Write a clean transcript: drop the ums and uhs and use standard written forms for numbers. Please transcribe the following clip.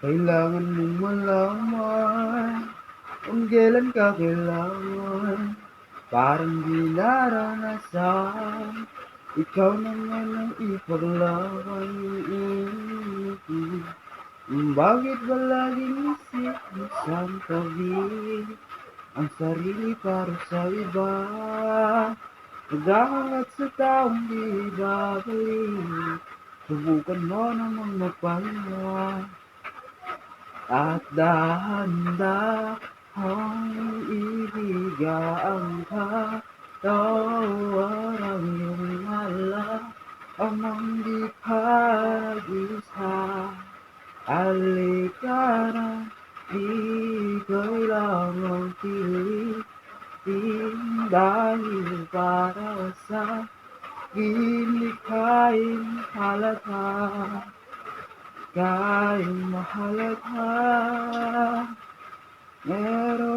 Kailangan mong malaman kung kailan ka kailangan. Parang di naranasan, ikaw naman ang ipaglaban. Bakit ba laging isip isang tabi ang sarili para sa iba? Naghahangat sa taong di babalik, subukan mo namang magpahinga. At dahan-dahang ibigang ka, tawaran iyong amang di pag-isa. Halika na, di kailangang pilitin, dahil para sa akin likhaing halata. Kahit mahalaga, meron